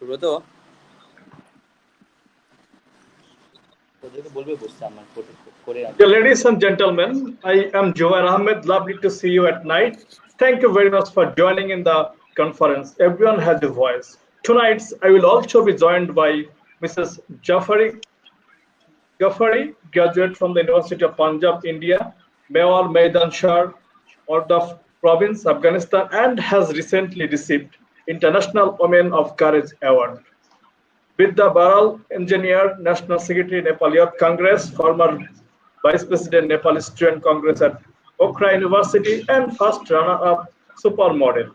সুব্রত তোদেরকে বলবে বসতে আমার করে Dear ladies and gentlemen, I am Jubair Ahmed. Lovely to see you at night. Thank you very much for joining in the conference. Everyone has a voice. Tonight, I will also be joined by Mrs. Ghaffari, graduate from the University of Punjab, India, Mewar Maidan Shah, Maldives Province, Afghanistan, and has recently received International Women of Courage Award. Vidya Baral, engineer, National Secretary, Nepal Youth Congress, former Vice President, Nepal Student Congress at Pokhara University, and first runner-up supermodel.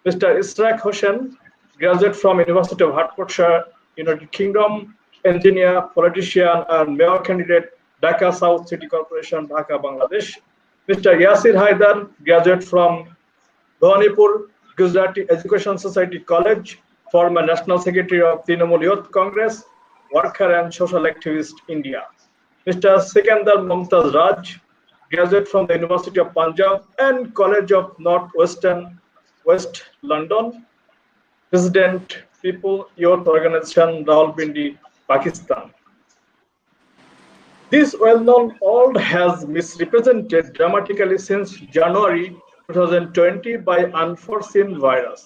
Mr. Israq Hossain, graduate from University of Hertfordshire, United Kingdom, engineer, politician, and mayor candidate, Dhaka South City Corporation, Dhaka, Bangladesh. Mr. Yasir Haidar, graduate from Bhawanipur Gujarati Education Society College, former National Secretary of Trinamool Youth Congress, worker and social activist, India. Mr. Sikandar Mumtaz Raj, graduate from the University of Punjab and College of Northwestern West London, President People Youth Organization, Rawalpindi, Pakistan. This well-known old has misrepresented dramatically since January 2020 by unforeseen virus.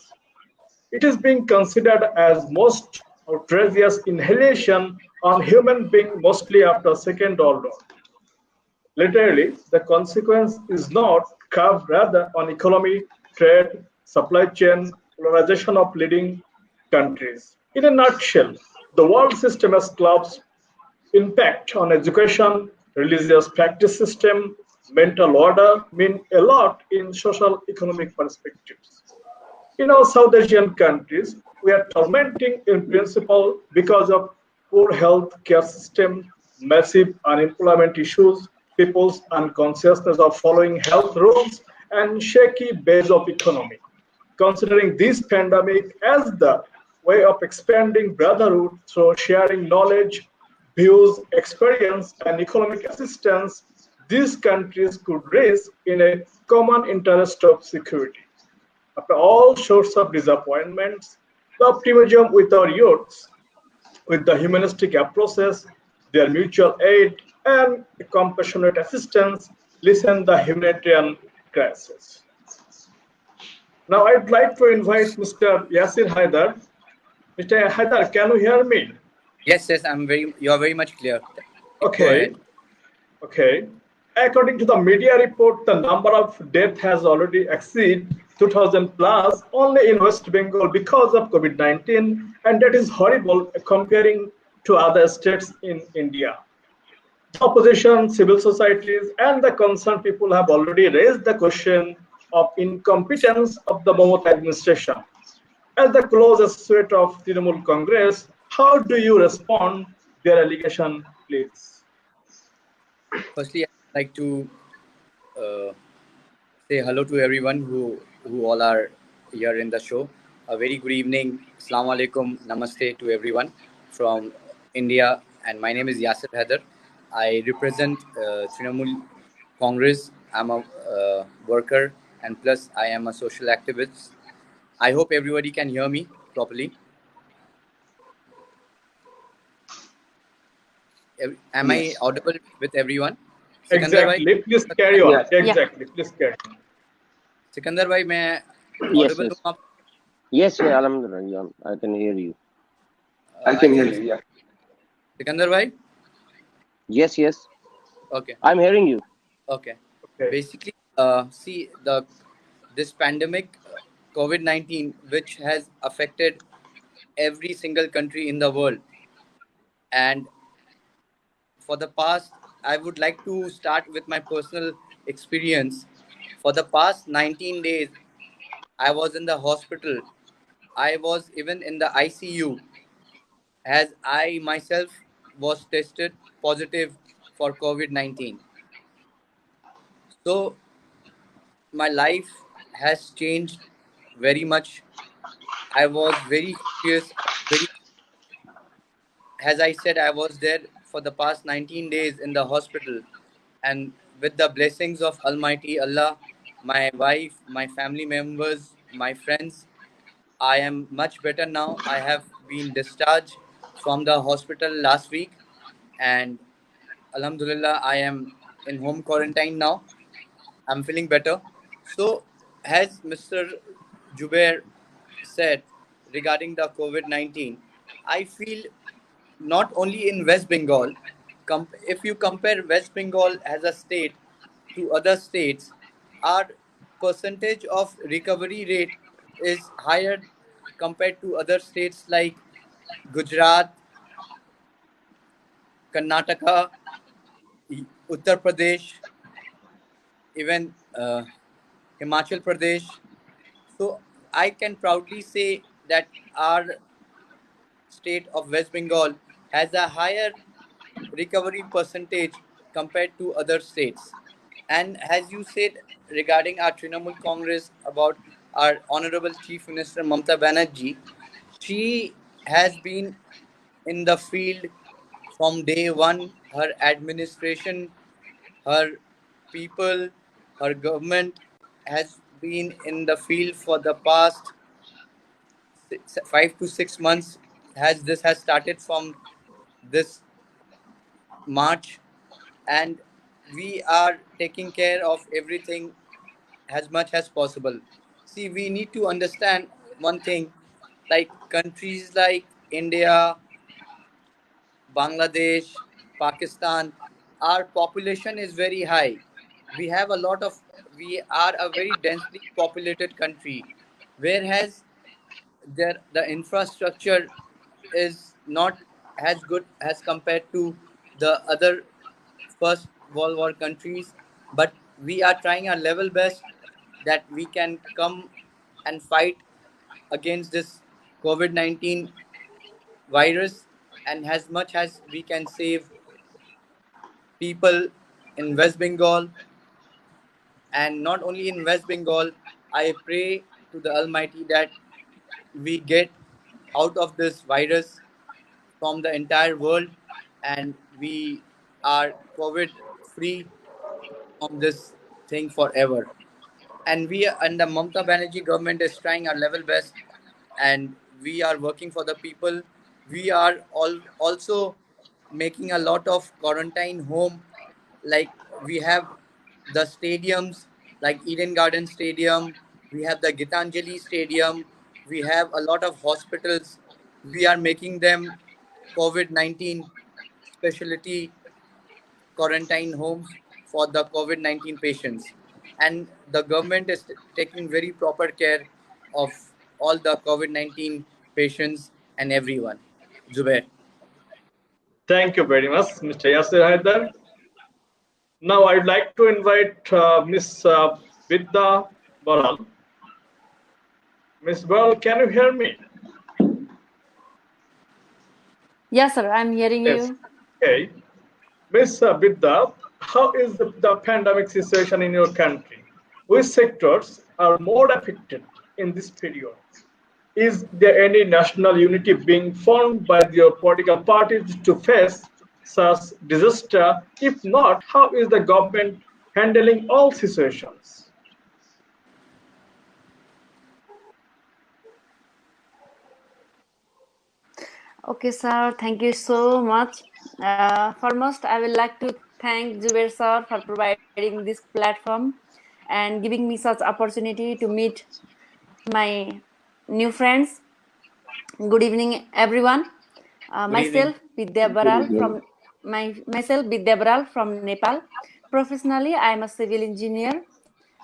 It is being considered as most outrageous inhalation on human being mostly after Second World War. Literally, the consequence is not carved rather on economy, trade, supply chain, polarization of leading countries. In a nutshell, the world system has collapsed impact on education, religious practice system, mental order mean a lot in social economic perspectives. In our South Asian countries, we are tormenting in principle because of poor health care system, massive unemployment issues, people's unconsciousness of following health rules, and shaky base of economy. Considering this pandemic as the way of expanding brotherhood through sharing knowledge, views, experience, and economic assistance, these countries could raise in a common interest of security. After all sorts of disappointments, the optimism with our youths, with the humanistic approaches, their mutual aid, and compassionate assistance, lessen the humanitarian crisis. Now, I'd like to invite Mr. Yasir Haidar. Mr. Haidar, can you hear me? Yes, you are very much clear. Okay. According to the media report, the number of deaths has already exceeded 2,000 plus only in West Bengal because of COVID-19, and that is horrible comparing to other states in India. The opposition, civil societies, and the concerned people have already raised the question of incompetence of the Mamata administration. As the close associate of Trinamool Congress, how do you respond their allegation, please? Firstly, I'd like to say hello to everyone who all are here in the show. A very good evening. Assalamu alaikum. Namaste to everyone from India. And my name is Yasir Haidar. I represent Trinamool Congress. I'm a worker and plus I am a social activist. I hope everybody can hear me properly. Am I audible with everyone? Exactly. Please carry on. Yeah. Exactly. Please carry on. Sikandar bhai, मैं audible हूँ आप? Yes, alhamdulillah, I can hear you. I can hear you. Yeah. Sikandar bhai? Yes. Okay. I'm hearing you. Okay. Basically, see this pandemic, COVID-19, which has affected every single country in the world, and for the past, I would like to start with my personal experience. For the past 19 days, I was in the hospital. I was even in the ICU as I myself was tested positive for COVID-19. So my life has changed very much. I was very curious, as I said, I was there for the past 19 days in the hospital, and with the blessings of Almighty Allah, my wife, my family members, my friends, I am much better now. I have been discharged from the hospital last week, and Alhamdulillah, I am in home quarantine now. I'm feeling better. So, as Mr. Jubair said regarding the COVID 19, I feel not only in West Bengal, if you compare West Bengal as a state to other states, our percentage of recovery rate is higher compared to other states like Gujarat, Karnataka, Uttar Pradesh, even Himachal Pradesh. So I can proudly say that our state of West Bengal has a higher recovery percentage compared to other states. And as you said regarding our Trinamool Congress about our Honorable Chief Minister Mamta Banerjee, she has been in the field from day one. Her administration, her people, her government has been in the field for the past 5 to 6 months. Has started from this March, and we are taking care of everything as much as possible. See, we need to understand one thing, like countries like India, Bangladesh, Pakistan, our population is very high. We have a lot of, we are a very densely populated country, whereas the infrastructure is not as good as compared to the other first World War countries. But we are trying our level best that we can come and fight against this COVID 19 virus, and as much as we can save people in West Bengal, and not only in West Bengal, I pray to the Almighty that we get out of this virus from the entire world, and we are COVID free from this thing forever. And we and the Mamta Banerjee government is trying our level best, and we are working for the people. We are also making a lot of quarantine home, like we have the stadiums like Eden Garden Stadium, we have the Gitanjali Stadium, we have a lot of hospitals. We are making them COVID 19 specialty quarantine homes for the COVID 19 patients. And the government is taking very proper care of all the COVID 19 patients and everyone. Zubair. Thank you very much, Mr. Yasir Haidar. Now I'd like to invite Miss Vidya Baral. Miss Baral, can you hear me? Yes, sir, I'm hearing Yes. you. Okay. Miss Vidya, how is the pandemic situation in your country? Which sectors are more affected in this period? Is there any national unity being formed by your political parties to face such disaster? If not, how is the government handling all situations? Okay, sir, thank you so much. Foremost, I would like to thank Jubair sir for providing this platform and giving me such opportunity to meet my new friends. Good evening, everyone. Good evening. Good evening. Myself Vidya Baral from Nepal. Professionally, I am a civil engineer.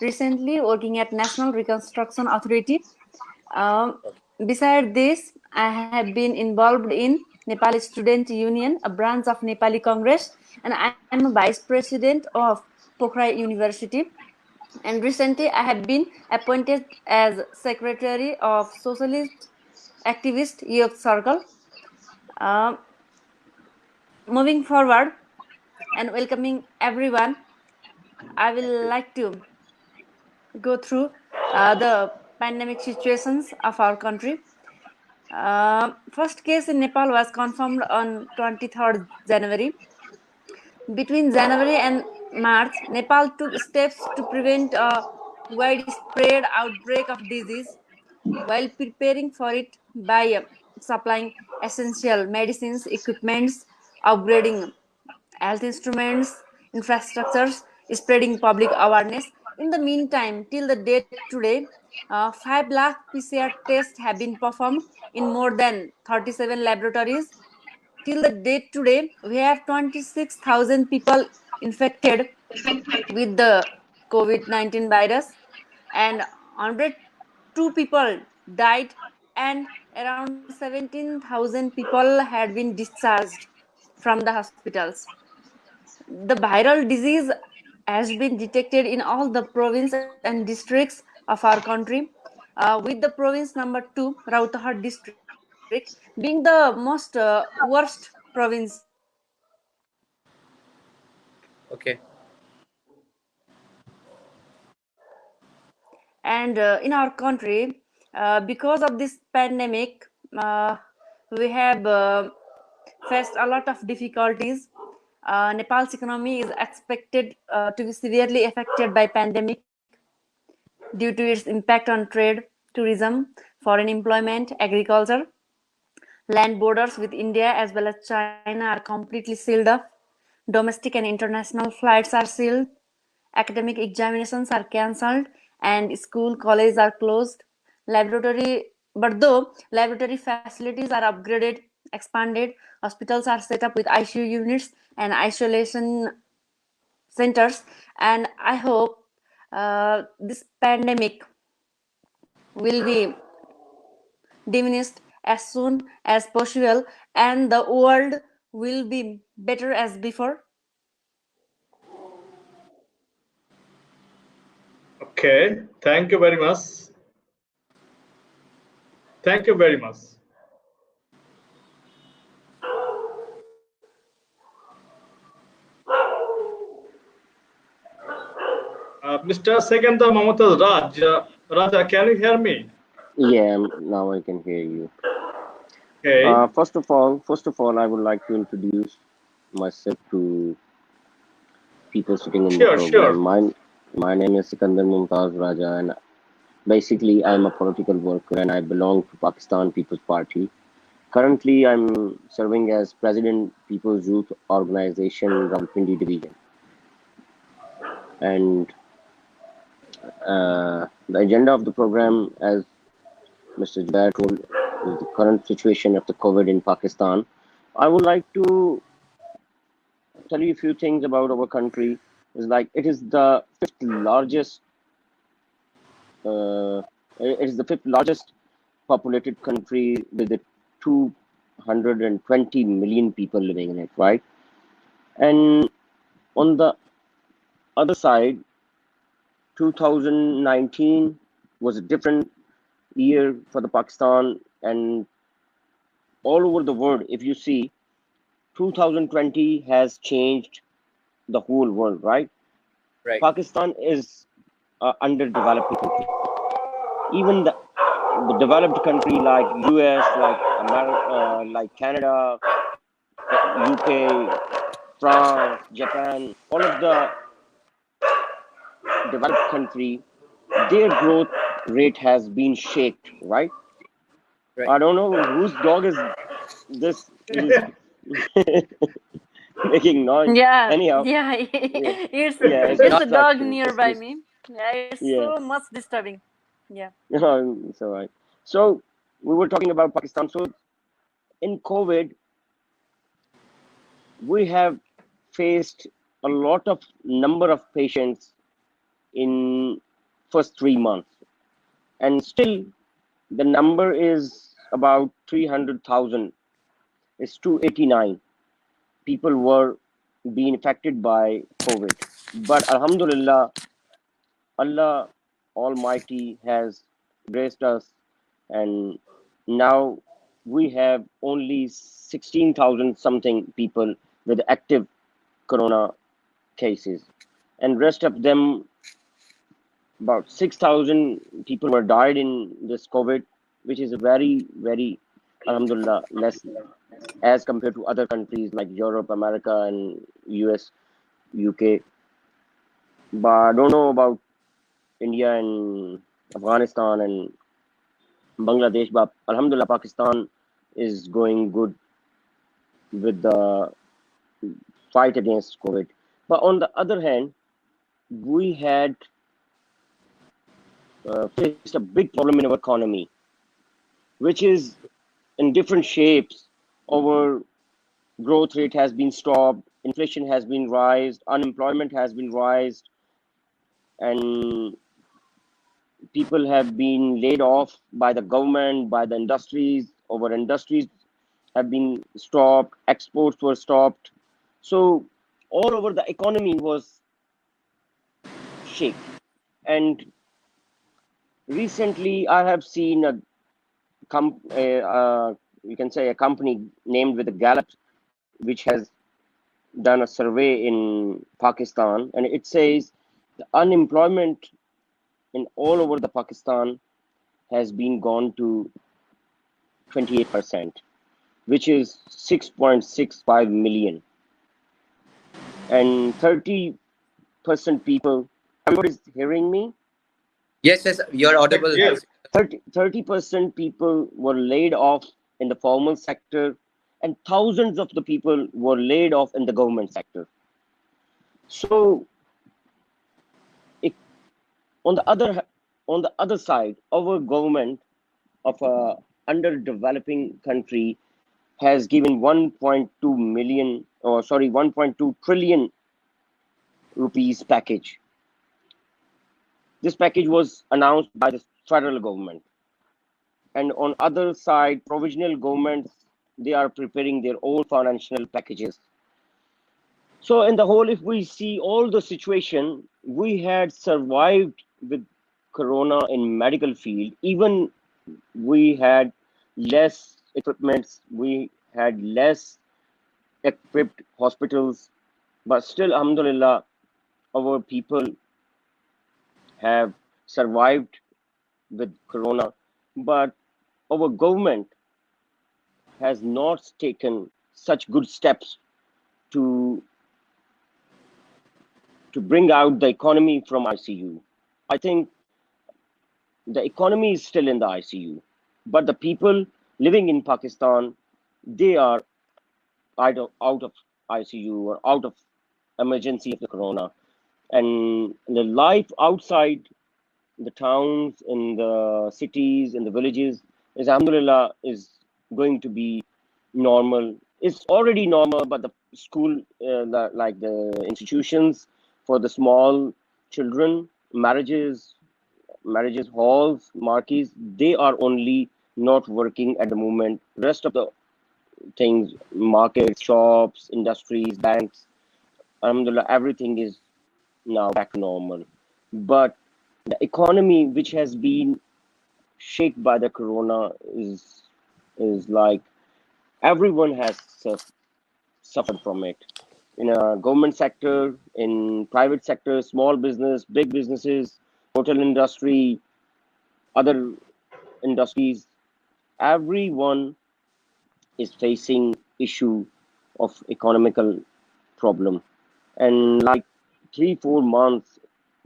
Recently, working at National Reconstruction Authority. Um, Beside this, I have been involved in Nepali Student Union, a branch of Nepali Congress, and I am a vice president of Pokhara University. And recently, I have been appointed as secretary of Socialist Activist Youth Circle. Um, Moving forward and welcoming everyone, I Thank will you. like to go through the pandemic situations of our country. First case in Nepal was confirmed on 23rd January. Between January and March, Nepal took steps to prevent a widespread outbreak of disease while preparing for it by supplying essential medicines, equipments, upgrading health instruments, infrastructures, spreading public awareness. In the meantime, till the date today, 5 lakh PCR tests have been performed in more than 37 laboratories. Till the date today, we have 26,000 people infected with the COVID-19 virus, and 102 people died, and around 17,000 people had been discharged from the hospitals. The viral disease has been detected in all the province and districts of our country, with the province number 2, Rautahar district, being the most worst province. Okay. And in our country, because of this pandemic, uh, we have faced a lot of difficulties. Nepal's economy is expected to be severely affected by pandemic due to its impact on trade, tourism, foreign employment, agriculture. Land borders with India as well as China are completely sealed up. Domestic and international flights are sealed. Academic examinations are cancelled, and school colleges are closed. Laboratory facilities are upgraded, expanded. Hospitals are set up with ICU units and isolation centers. And I hope this pandemic will be diminished as soon as possible, and the world will be better as before. Okay, thank you very much. Thank you very much. Mr. Sekanda Mamata Raj, Raja, can you hear me? Yeah, now I can hear you. Okay, First of all, I would like to introduce myself to people sitting in the sure, program. sure. My name is Sikandar Mumtaz Raja, and basically I'm a political worker, and I belong to Pakistan People's Party. Currently, I'm serving as President People's Youth Organization Rawalpindi Division, and the agenda of the program, as Mr. Jubair told, is the current situation of the COVID in Pakistan. I would like to tell you a few things about our country. Is like it is the fifth largest. Uh, it is the fifth largest populated country with the 220 million people living in it, right? And on the other side, 2019 was a different year for the Pakistan, and all over the world, if you see, 2020 has changed the whole world, right? Right. Pakistan is underdeveloped country. Even the developed country like US, like America, like Canada, UK, France, Japan, all of the developed country, their growth rate has been shaked, right? Right. I don't know whose dog is this who's making noise. Yeah, Anyhow, yeah, yeah, it's yeah, it's it's a Not dog distraction. nearby me. Yeah, it's Yeah, so much disturbing. Yeah. it's all right. So we were talking about Pakistan. So in COVID, we have faced a lot of number of patients in first 3 months, and still the number is about 300,000. It's 289 people were being affected by COVID. But Alhamdulillah, Allah Almighty has graced us, and now we have only 16,000 something people with active corona cases, and rest of them, about 6,000 people were died in this COVID, which is a very, very, Alhamdulillah, less as compared to other countries like Europe, America, and US, UK. But I don't know about India and Afghanistan and Bangladesh, but Alhamdulillah, Pakistan is going good with the fight against COVID. But on the other hand, we had faced a big problem in our economy, which is in different shapes. Our growth rate has been stopped, inflation has been raised, unemployment has been raised, and people have been laid off by the government, by the industries. Our industries have been stopped, exports were stopped. So all over the economy was shake. And recently I have seen you can say a company named with a Gallup, which has done a survey in Pakistan, and it says the unemployment in all over the Pakistan has been gone to 28%, which is 6.65 million, and 30% people. Everybody is hearing me. Yes, yes, you're audible. Yes. 30% people were laid off in the formal sector, and thousands of the people were laid off in the government sector. So it, on the other side, our government of a underdeveloping country has given 1.2 million, or sorry, 1.2 trillion rupees package. This package was announced by the federal government, and on other side, provisional governments, they are preparing their own financial packages. So in the whole, if we see all the situation, we had survived with corona in medical field. Even we had less equipments, we had less equipped hospitals, but still, alhamdulillah, our people have survived with corona. But our government has not taken such good steps to bring out the economy from ICU. I think the economy is still in the ICU, but the people living in Pakistan, they are out of ICU or out of emergency of the corona, and the life outside the towns, in the cities, in the villages, is alhamdulillah is going to be normal. It's already normal, but the school, like the institutions for the small children, marriages halls, marquees, they are only not working at the moment. Rest of the things, markets, shops, industries, banks, alhamdulillah, everything is now back to normal. But the economy, which has been shaken by the corona, is like everyone has suffered from it. In a government sector, in private sector, small business, big businesses, hotel industry, other industries, everyone is facing issue of economical problem. And like 3 4 months,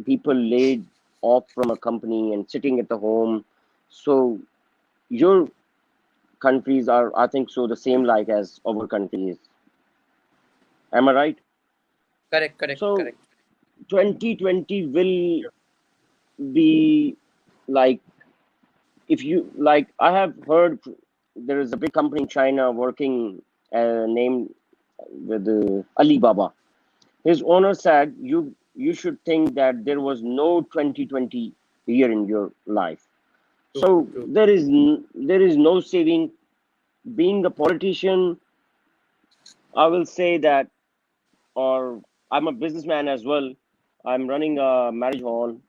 people laid off from a company and sitting at the home. So your countries are, I think so, the same like as our country is. Am I right? Correct, correct, So correct. 2020 will be like, if you like, I have heard there is a big company in China working named with Alibaba. His owner said you should think that there was no 2020 year in your life. True, So true. there is no saving. Being a politician, I will say that, or I'm a businessman as well. I'm running a marriage hall.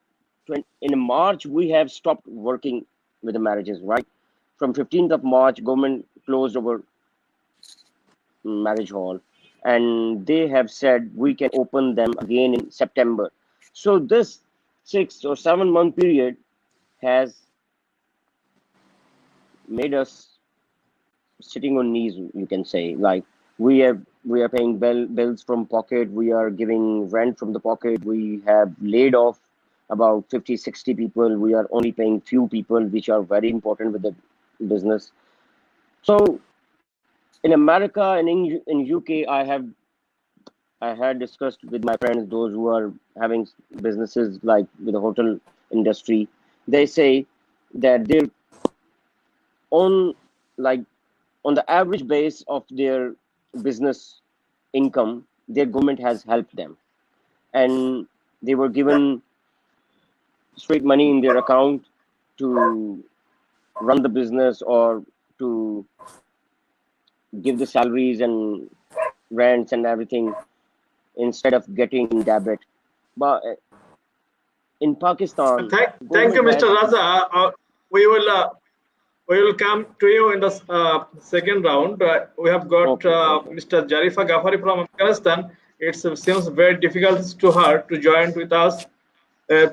In March, we have stopped working with the marriages, right? From 15th of March, government closed our marriage hall, and they have said we can open them again in September. So this 6 or 7 month period has made us sitting on knees, you can say. Like we are paying bills from pocket, we are giving rent from the pocket, we have laid off about 50 60 people, we are only paying few people which are very important with the business. So in America and in UK, I had discussed with my friends, those who are having businesses like with the hotel industry. They say that they're on like on the average base of their business income, their government has helped them, and they were given straight money in their account to run the business or to give the salaries and rents and everything instead of getting in debit. But in Pakistan, Thank you, government Mr. has Raza. We will uh, we will come to you in the second round. We have got okay, okay, Mr. Jarifa Ghaffari from Afghanistan. It seems very difficult to her to join with us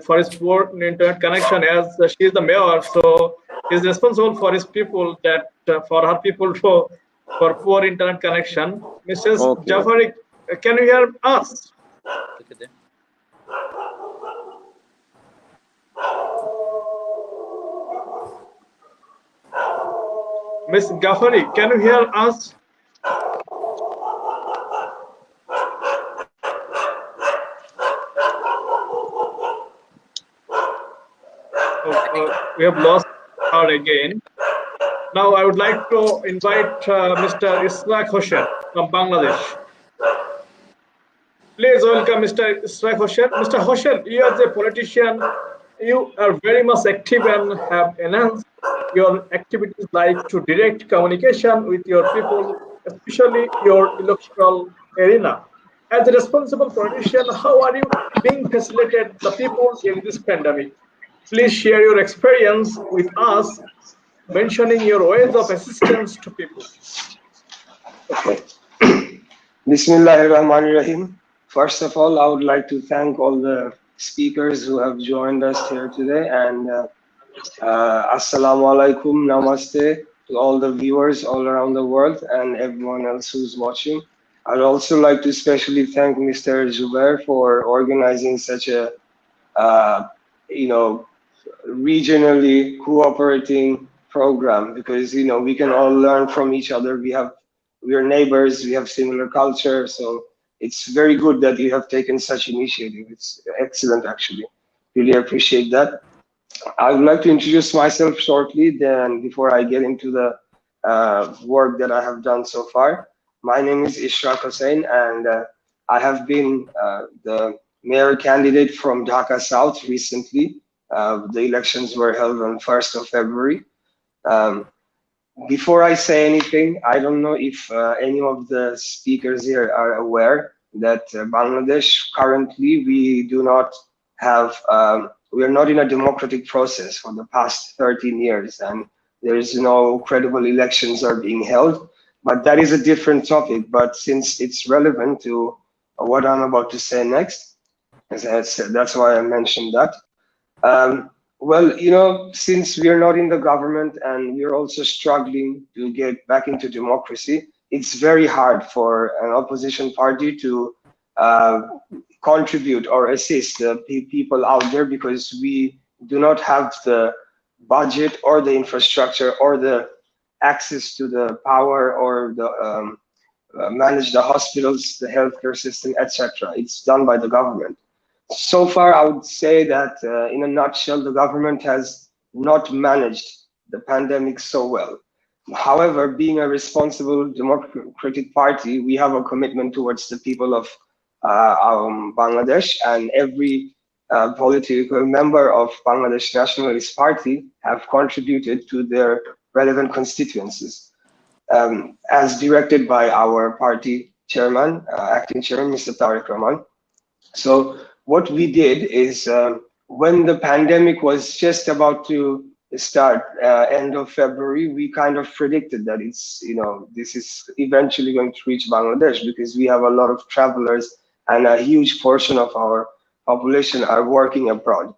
for his poor internet connection, as she is the mayor. So he's responsible for his people, that for her people for poor internet connection. Mrs. okay, okay. Jafari, can you hear us? Look at that. Miss Ghaffari, can you hear us? Oh, I think we have lost her again. Now I would like to invite Mr. Israq Hossain from Bangladesh. Please welcome Mr. Israq Hossain. Mr. Hossain, you as a politician, you are very much active and have enhanced your activities like to direct communication with your people, especially your electoral arena. As a responsible politician, how are you being facilitated the people in this pandemic? Please share your experience with us, mentioning your ways of assistance to people. Okay. Bismillahirrahmanirrahim. First of all, I would like to thank all the speakers who have joined us here today, and assalamu alaikum, namaste to all the viewers all around the world and everyone else who's watching. I'd also like to especially thank Mr. Jubair for organizing such a uh, you know regionally cooperating program, because we can all learn from each other. We are neighbors, we have similar culture, so it's very good that you have taken such initiative. It's excellent, actually. Really appreciate that. I would like to introduce myself shortly, then before I get into the work that I have done so far. My name is Ishraq Hussain, and I have been the mayor candidate from Dhaka South recently. The elections were held on 1st of February. Um, Before I say anything, I don't know if any of the speakers here are aware that Bangladesh currently we are not in a democratic process for the past 13 years, and there is no credible elections are being held. But that is a different topic. But since it's relevant to what I'm about to say next, as I said, that's why I mentioned that. Um, well, since we are not in the government and we're also struggling to get back into democracy, it's very hard for an opposition party to uh, contribute or assist the people out there, because we do not have the budget or the infrastructure or the access to the power or the manage the hospitals, the healthcare system, etc. It's done by the government. So far, I would say that in a nutshell, the government has not managed the pandemic so well. However, being a responsible democratic party, we have a commitment towards the people of Bangladesh, and every political member of Bangladesh Nationalist Party have contributed to their relevant constituencies, as directed by our party chairman, acting chairman, Mr. Tariq Rahman. So what we did is, when the pandemic was just about to start, end of February, we kind of predicted that this is eventually going to reach Bangladesh, because we have a lot of travelers and a huge portion of our population are working abroad.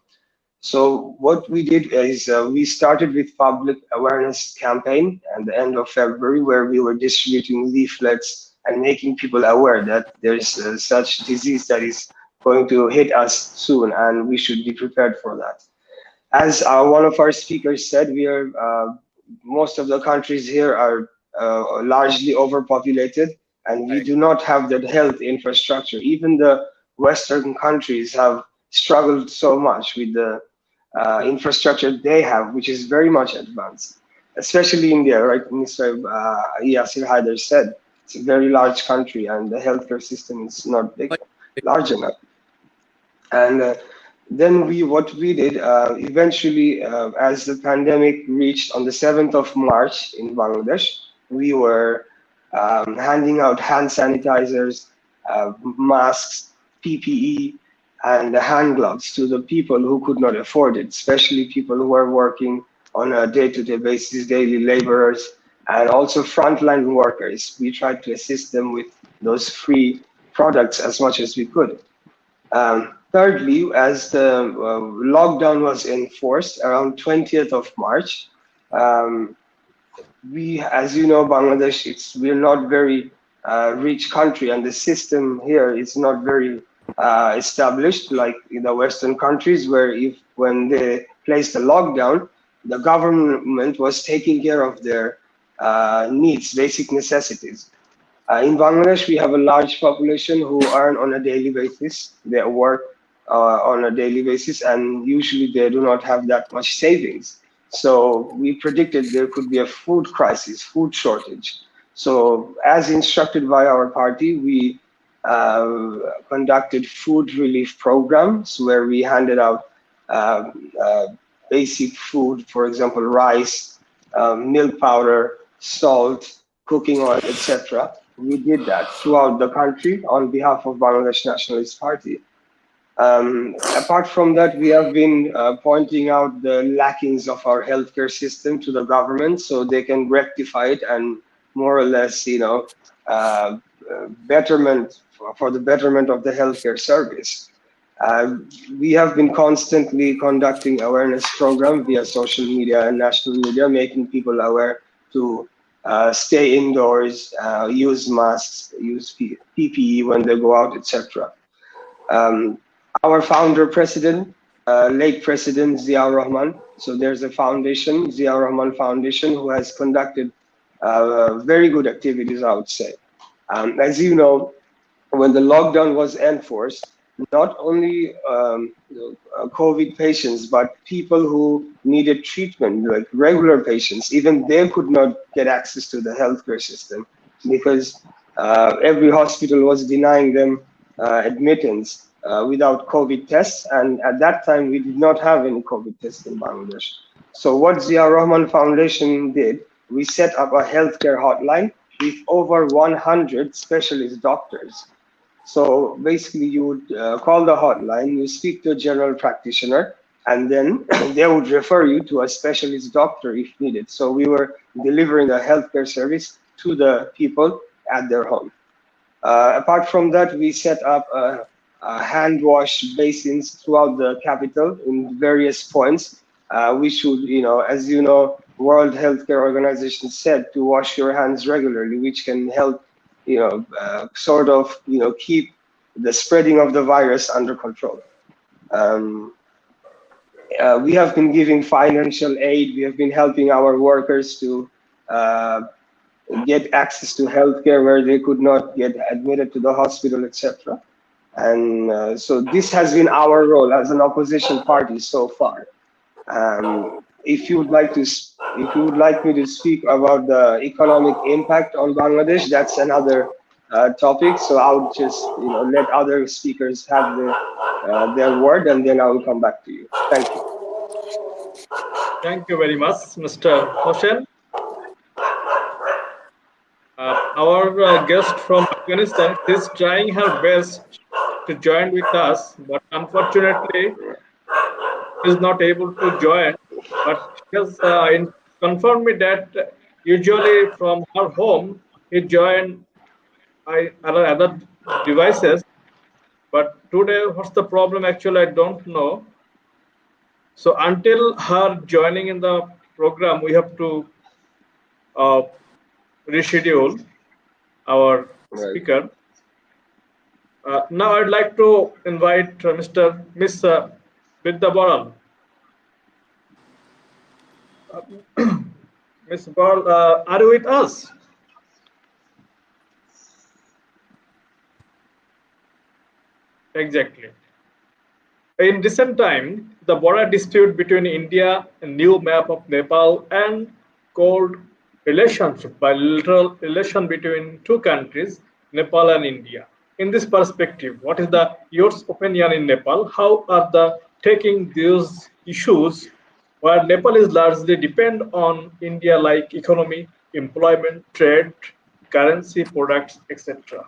So what we did is, we started with public awareness campaign at the end of February, where we were distributing leaflets and making people aware that there's such disease that is going to hit us soon, and we should be prepared for that. As one of our speakers said, we are most of the countries here are largely overpopulated, and we Right. do not have that health infrastructure. Even the Western countries have struggled so much with the True. infrastructure they have, which is very much advanced, especially India, right? Mr. Yasir Haider said it's a very large country, and the healthcare system is not big, Much big. large enough. And then what we did eventually, as the pandemic reached on the 7th of March in Bangladesh, we were handing out hand sanitizers, masks, PPE, and hand gloves to the people who could not afford it, especially people who are working on a day-to-day basis, daily laborers, and also frontline workers. We tried to assist them with those free products as much as we could. Thirdly, as the lockdown was enforced around 20th of March, um, we, as you know, Bangladesh, we're not very rich country, and the system here is not very established like in the Western countries, where if when they placed a lockdown, the government was taking care of their needs, basic necessities. In Bangladesh, we have a large population who earn on a daily basis. They work on a daily basis, and usually they do not have that much savings. So we predicted there could be a food crisis, food shortage. So, as instructed by our party, we conducted food relief programs where we handed out basic food, for example, rice, milk powder, salt, cooking oil, etc. We did that throughout the country on behalf of Bangladesh Nationalist Party. Apart from that, we have been pointing out the lackings of our healthcare system to the government so they can rectify it and more or less, uh, betterment for the betterment of the healthcare service. Uh, we have been constantly conducting awareness program via social media and national media, making people aware to stay indoors, use masks, use PPE when they go out, etc. Um, our founder president, late President Ziaur Rahman. So there's a foundation, Ziaur Rahman Foundation, who has conducted very good activities, I would say. As you know, when the lockdown was enforced, not only COVID patients, but people who needed treatment, like regular patients, even they could not get access to the healthcare system because every hospital was denying them admittance without COVID tests. And at that time, we did not have any COVID tests in Bangladesh. So what Zia Rahman Foundation did, we set up a healthcare hotline with over 100 specialist doctors. So basically, you would call the hotline, you speak to a general practitioner, and then they would refer you to a specialist doctor if needed. So we were delivering a healthcare service to the people at their home. Apart from that, we set up hand wash basins throughout the capital in various points. We should, as you know, World Healthcare Organization said to wash your hands regularly, which can help, sort of, keep the spreading of the virus under control. Um, we have been giving financial aid. We have been helping our workers to uh, get access to healthcare where they could not get admitted to the hospital, etc. And so this has been our role as an opposition party so far. If you would like to, if you would like me to speak about the economic impact on Bangladesh, that's another topic. So I would just, let other speakers have their word, and then I will come back to you. Thank you. Thank you very much, Mr. Hossein. Our guest from Afghanistan is trying her best to join with us, but unfortunately is not able to join. But she has confirmed me that usually from her home he joined other devices. But today, what's the problem? Actually, I don't know. So until her joining in the program, we have to uh, reschedule our Right. speaker. Now I'd like to invite Miss Vidya Baral. Miss Baral, are you with us? Exactly. In recent time, the border dispute between India and new map of Nepal and called relationship, bilateral relation between two countries, Nepal and India. In this perspective, what is the your opinion in Nepal? How are the taking these issues where Nepal is largely depend on India like economy, employment, trade, currency, products, etc.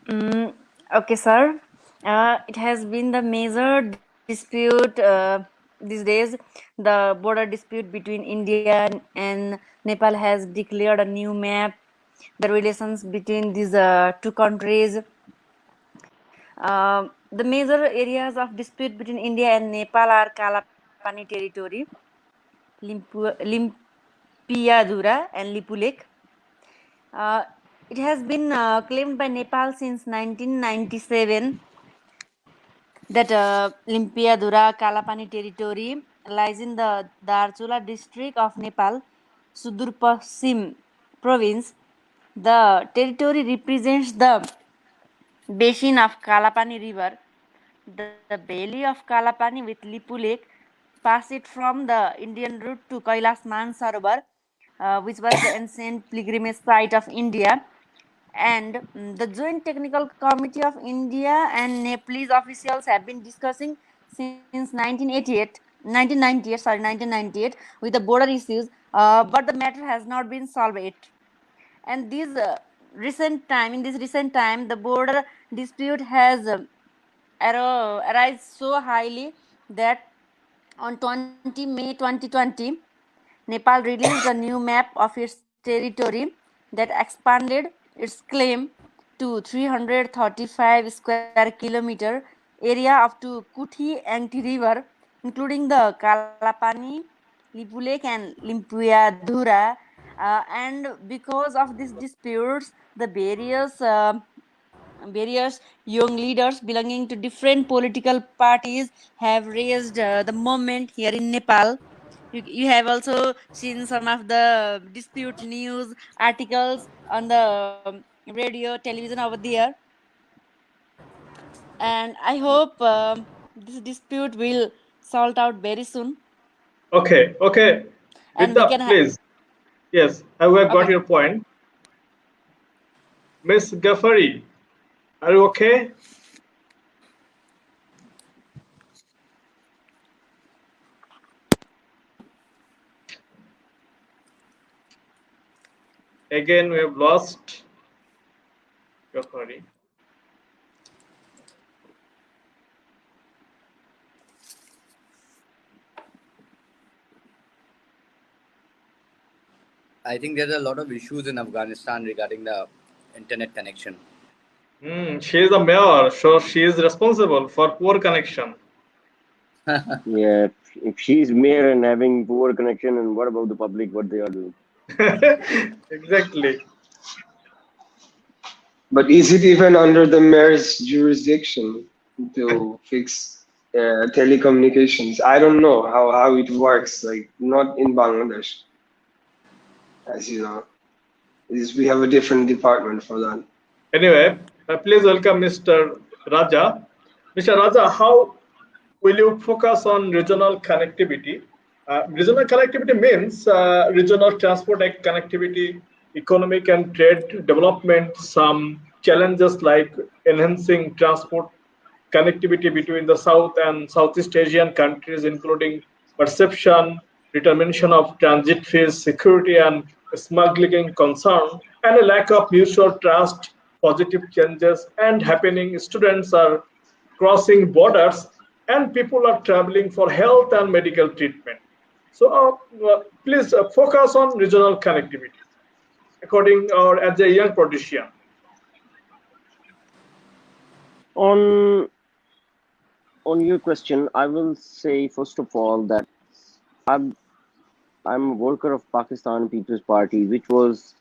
Mm, okay, sir. It has been the major dispute these days. The border dispute between India and Nepal has declared a new map. The relations between these two countries. The major areas of dispute between India and Nepal are Kalapani territory, Limpiadura, and Lipu Lake. Uh, it has been claimed by Nepal since 1997 that Limpiadura Kalapani territory lies in the Darchula district of Nepal, Sudur Pasim province. The territory represents the basin of Kalapani river. The valley of Kalapani with Lipu Lake pass it from the Indian route to Kailas Mansarovar, which was the ancient pilgrimage site of India. And the Joint Technical Committee of India and Nepalese officials have been discussing since 1998 with the border issues, but the matter has not been solved yet. And in this recent time, the border dispute has arise so highly that on 20 May 2020, Nepal released a new map of its territory that expanded its claim to 335 square kilometer area up to Kuthi Angti River, including the Kalapani, Lipu Lake, and Limpiadhura. And because of these disputes, the various young leaders belonging to different political parties have raised the movement here in Nepal. You have also seen some of the dispute news articles on the radio, television over there. And I hope this dispute will sort out very soon. Okay, okay. And we Vidya, can please. Yes, I have got okay. your point. Miss Ghaffari, are you okay? Again, we have lost Ghaffari. I think there's a lot of issues in Afghanistan regarding the internet connection. She is the mayor, so she is responsible for poor connection. Yeah, if she's mayor and having poor connection, and what about the public? What they are doing? Exactly. But is it even under the mayor's jurisdiction to fix telecommunications? I don't know how it works. Like not in Bangladesh, as you know. We have a different department for that. Anyway, please welcome Mr. Raja. Mr. Raja, how will you focus on regional connectivity? Regional connectivity means regional transport connectivity, economic and trade development, some challenges like enhancing transport connectivity between the South and Southeast Asian countries, including perception, determination of transit fees, security and smuggling concern, and a lack of mutual trust, positive changes and happening. Students are crossing borders and people are traveling for health and medical treatment. So please focus on regional connectivity according or as a young politician. On on your question, I will say first of all that I'm I'm a worker of Pakistan People's Party, which was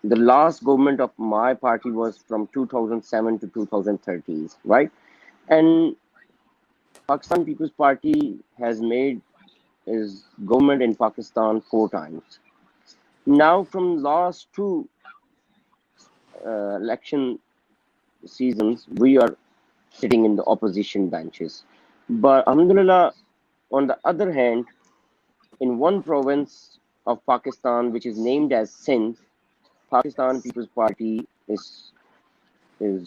the last government of my party was from 2007 to 2013, right? And Pakistan People's Party has made his government in Pakistan 4 times. Now, from last two election seasons, we are sitting in the opposition benches. But alhamdulillah, on the other hand, in one province of Pakistan, which is named as Sindh, Pakistan People's Party is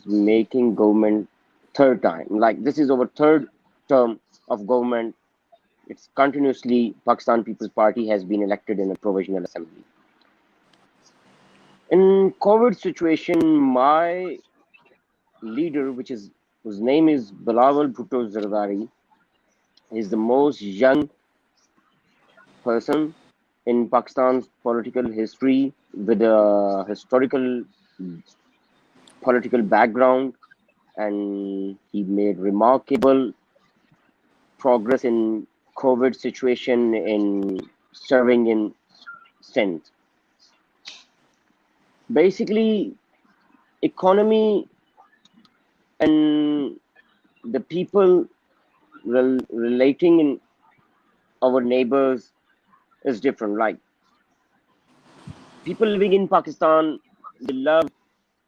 making government third time. Like this is our third term of government. It's continuously Pakistan People's Party has been elected in a provisional assembly. In COVID situation, my leader, whose name is Bilawal Bhutto Zardari, is the most young person in Pakistan's political history with a historical political background, and he made remarkable progress in COVID situation in serving in Sindh. Basically, economy and the people relating in our neighbors is different. Like people living in Pakistan, they love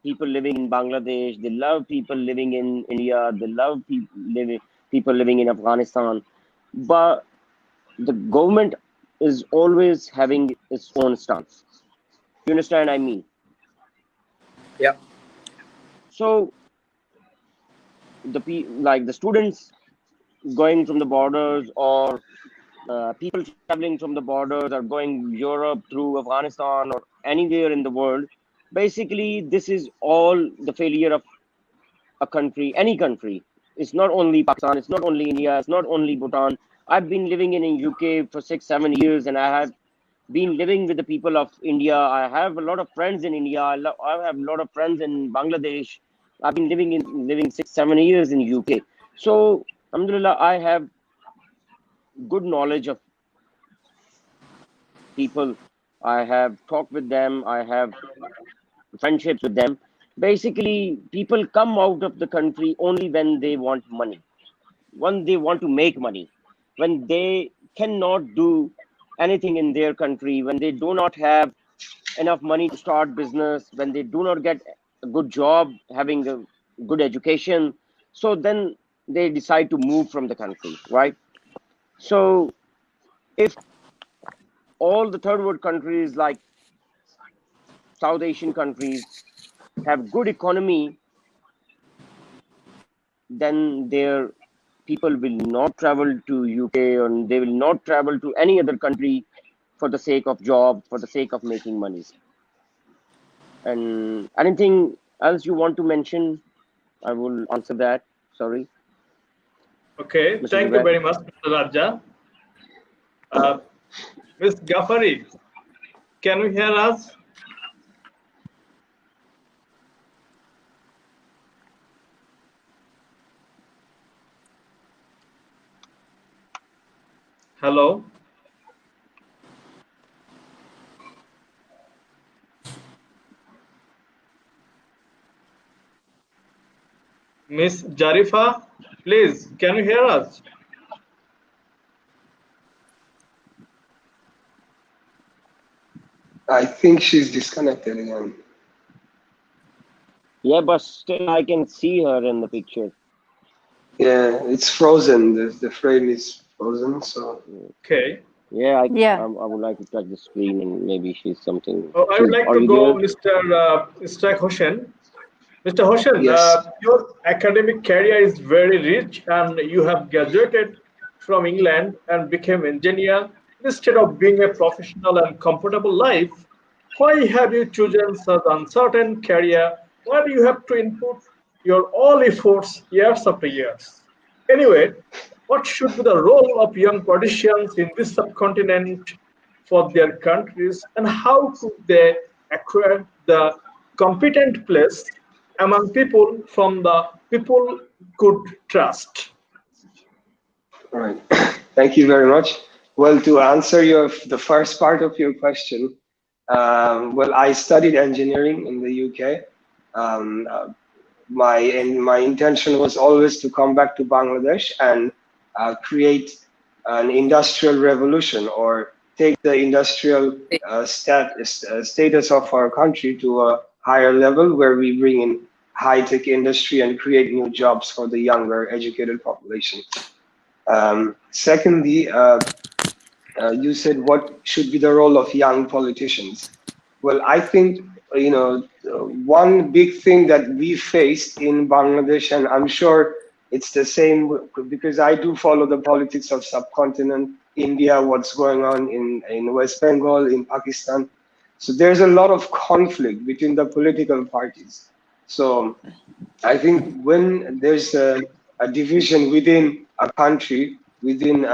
people living in Bangladesh, they love people living in India, they love people living in Afghanistan. But the government is always having its own stance. You understand? I mean, Yeah. so the students going from the borders, or people traveling from the borders, or going Europe through Afghanistan or anywhere in the world. Basically, this is all the failure of a country, any country. It's not only Pakistan, it's not only India, it's not only Bhutan. I've been living in UK for 6-7 years, and I have been living with the people of India. I have a lot of friends in India. I have a lot of friends in Bangladesh. I've been living 6-7 years in UK. So, alhamdulillah, I have good knowledge of people. I have talked with them. I have friendships with them. Basically, people come out of the country only when they want money, when they want to make money, when they cannot do anything in their country, when they do not have enough money to start business, when they do not get a good job, having a good education. So then they decide to move from the country, right? So if all the third world countries like South Asian countries have good economy, then their people will not travel to UK, or they will not travel to any other country for the sake of job, for the sake of making money. And anything else you want to mention, I will answer that. Sorry, Okay, Mr. thank you Jubair. very much, Mr. Raja. Uh, Ms. Ghaffari, can you hear us? Hello? Miss Jarifa, please, can you hear us? I think she's disconnected again. Yeah, but still I can see her in the picture. Yeah, it's frozen. The frame is frozen. So Okay. Yeah, Yeah. I would like to touch the screen, and maybe she's something. I would like Are to you go there? Mr. Istaq Hossain. Mr. Hossain, yes, your academic career is very rich, and you have graduated from England and became engineer. Instead of being a professional and comfortable life, why have you chosen such uncertain career where you have to input your all efforts years after years? Anyway, what should be the role of young politicians in this subcontinent for their countries, and how could they acquire the competent place among people from the people could trust? right. Thank you very much. Well, to answer the first part of your question, well, I studied engineering in the UK. Um, uh, my intention was always to come back to Bangladesh and create an industrial revolution, or take the industrial status of our country to higher level where we bring in high-tech industry and create new jobs for the younger educated population. Secondly, you said what should be the role of young politicians. Well, I think one big thing that we faced in Bangladesh, and I'm sure it's the same because I do follow the politics of subcontinent India, what's going on in West Bengal, in Pakistan. So there's a lot of conflict between the political parties. So I think when there's a division within a country, within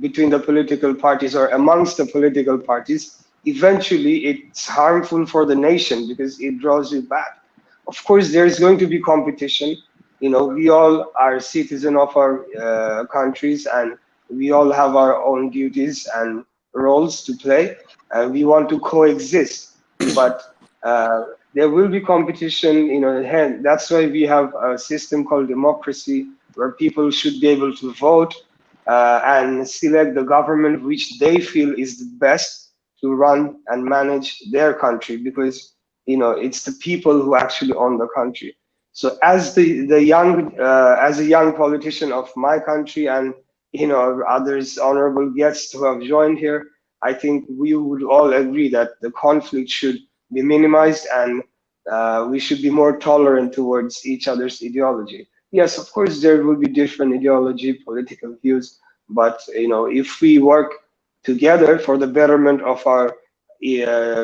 between the political parties or amongst the political parties, eventually it's harmful for the nation because it draws you back. Of course, there is going to be competition. You know, we all are citizens of our countries, and we all have our own duties and roles to play, and we want to coexist. But uh, there will be competition, and that's why we have a system called democracy, where people should be able to vote and select the government which they feel is the best to run and manage their country, because it's the people who actually own the country. So as the young as a young politician of my country, and others honorable guests who have joined here, I think we would all agree that the conflict should be minimized, and we should be more tolerant towards each other's ideology. Yes, of course, there will be different ideology, political views, but if we work together for the betterment of our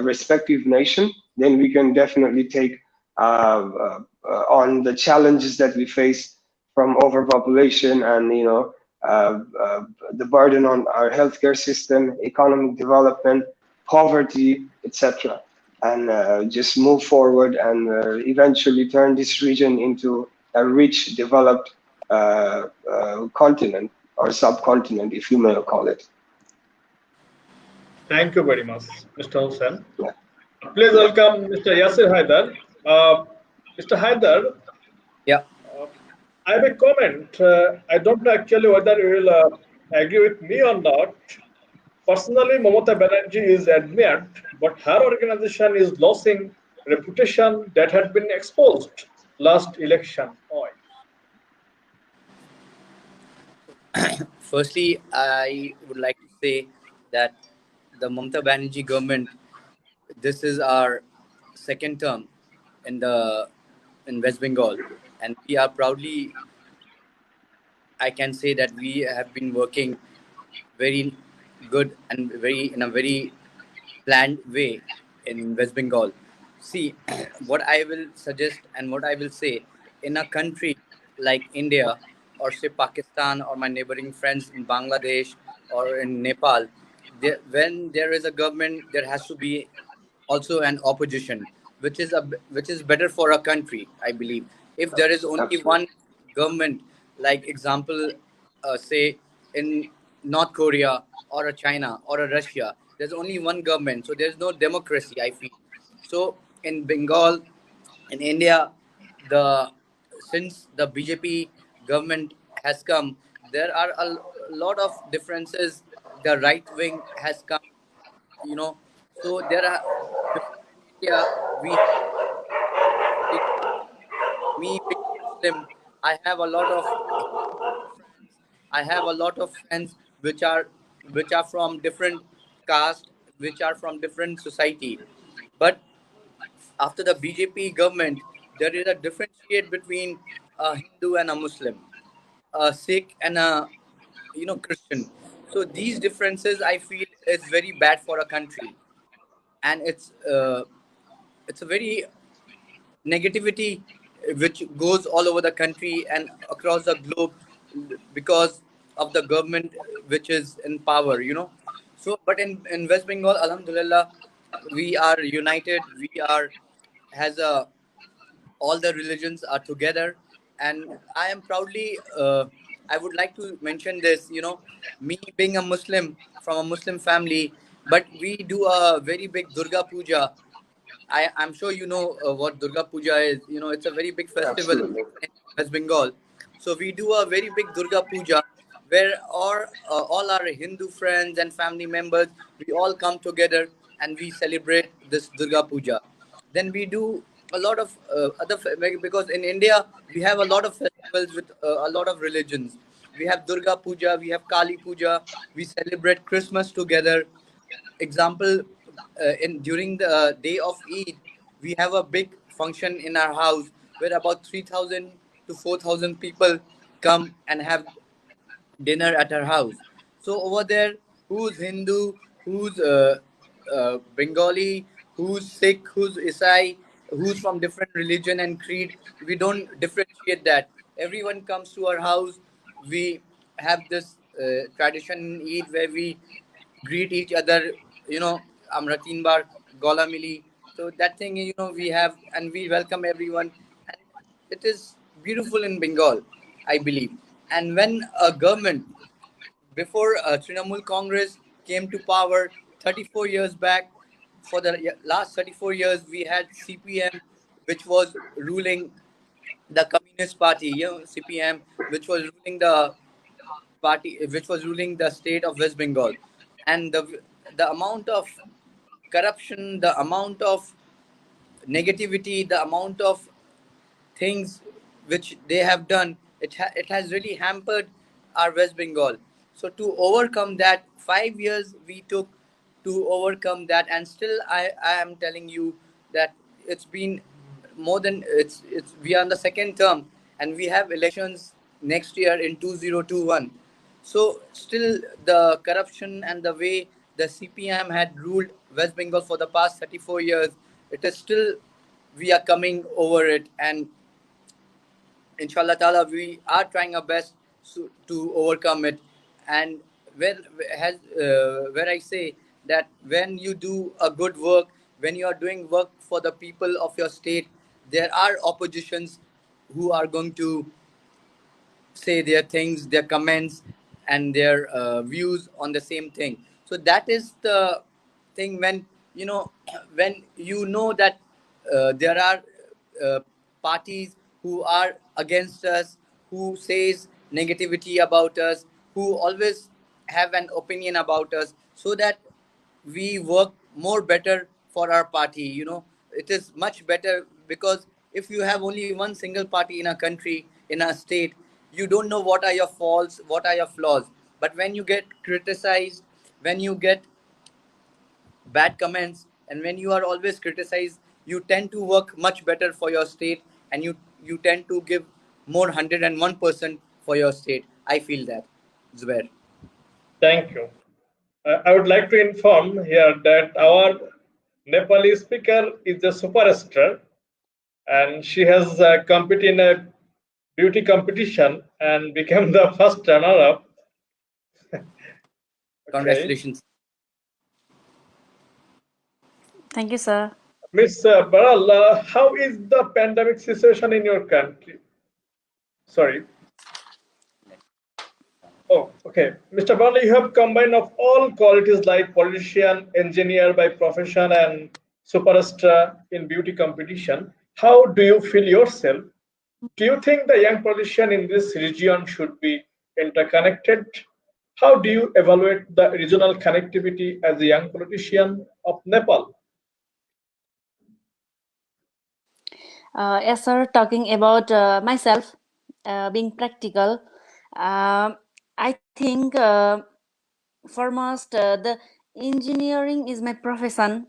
respective nation, then we can definitely take on the challenges that we face from overpopulation and the burden on our healthcare system, economic development, poverty, etc., and just move forward and eventually turn this region into a rich, developed continent or subcontinent, if you may call it. Thank you very much, Mr. Hussain. Yeah. Please Yeah. welcome Mr. Yasir Haidar. Mr. Haidar, Yeah. I have a comment. I don't know actually whether you will agree with me or not. Personally, Mamata Banerjee is admired, but her organization is losing reputation that had been exposed last election. Why? Firstly, I would like to say that the Mamata Banerjee government, this is our second term in the in West Bengal, and we are proudly, I can say that we have been working very good and very in a very planned way in West Bengal. See, what I will suggest and what I will say, in a country like India or say Pakistan or my neighboring friends in Bangladesh or in Nepal, when there is a government, there has to be also an opposition, which is better for a country, I believe. If there is only Absolutely. one government, like example, say in North Korea or a China or a Russia, there's only one government, so there's no democracy, I feel. So in Bengal, in India, the since the BJP government has come, there are a lot of differences. The right wing has come, you know. So there are, before in India we have religion. Me being a Muslim, I have a lot of friends. I have a lot of friends which are from different caste, which are from different society. But after the BJP government, there is a differentiate between a Hindu and a Muslim, a Sikh and a Christian. So these differences I feel is very bad for a country, and it's a very negativity which goes all over the country and across the globe because of the government which is in power, so but in West Bengal, alhamdulillah, we are united. We are has a all the religions are together, and I am proudly I would like to mention this, me being a Muslim from a Muslim family, but we do a very big Durga Puja. I'm sure you know what Durga Puja is. It's a very big festival Absolutely. in West Bengal. So we do a very big Durga Puja where all our Hindu friends and family members, we all come together and we celebrate this Durga Puja. Then we do a lot of because in India we have a lot of festivals with a lot of religions. We have Durga Puja, we have Kali Puja, we celebrate Christmas together. Example, in during the day of Eid, we have a big function in our house where about 3,000 to 4,000 people come and have dinner at her house. So over there, who's Hindu, who's Bengali, who's Sikh, who's Isai, who's from different religion and creed, we don't differentiate that. Everyone comes to our house. We have this tradition in Eid where we greet each other. Amratin bar, Gola Mili. So that thing, we have, and we welcome everyone. And it is beautiful in Bengal, I believe. And when a government, before Trinamool Congress came to power 34 years back, for the last 34 years, we had CPM, which was ruling the Communist Party, CPM, which was ruling the party, which was ruling the state of West Bengal. And the amount of corruption, the amount of negativity, the amount of things which they have done, it has really hampered our West Bengal. So to overcome that, 5 years we took to overcome that, and still I am telling you that it's been more than it's we are in the second term, and we have elections next year in 2021. So still the corruption and the way the CPM had ruled West Bengal for the past 34 years, it is still, we are coming over it, and inshallah ta'ala we are trying our best to overcome it. And where where I say that when you do a good work, when you are doing work for the people of your state, there are oppositions who are going to say their things, their comments, and their views on the same thing. So that is the thing, when when you know that there are uh, parties who are against us, who says negativity about us, who always have an opinion about us, so that we work more better for our party. It is much better, because if you have only one single party in a country, in a state, you don't know what are your faults, what are your flaws. But when you get criticized, when you get bad comments, and when you are always criticized, you tend to work much better for your state, and you tend to give more 101% for your state. I feel that, Zubair. Thank you. I would like to inform here that our Nepali speaker is a superstar, and she has competed in a beauty competition and became the first runner-up. Okay, Congratulations. Thank you, sir. Miss Baral, how is the pandemic situation in your country? Sorry. Oh, okay. Mr. Baral, you have combined of all qualities like politician, engineer by profession, and superstar in beauty competition. How do you feel yourself? Do you think the young politician in this region should be interconnected? How do you evaluate the regional connectivity as a young politician of Nepal? Yes, sir. Talking about myself, being practical, I think foremost the engineering is my profession,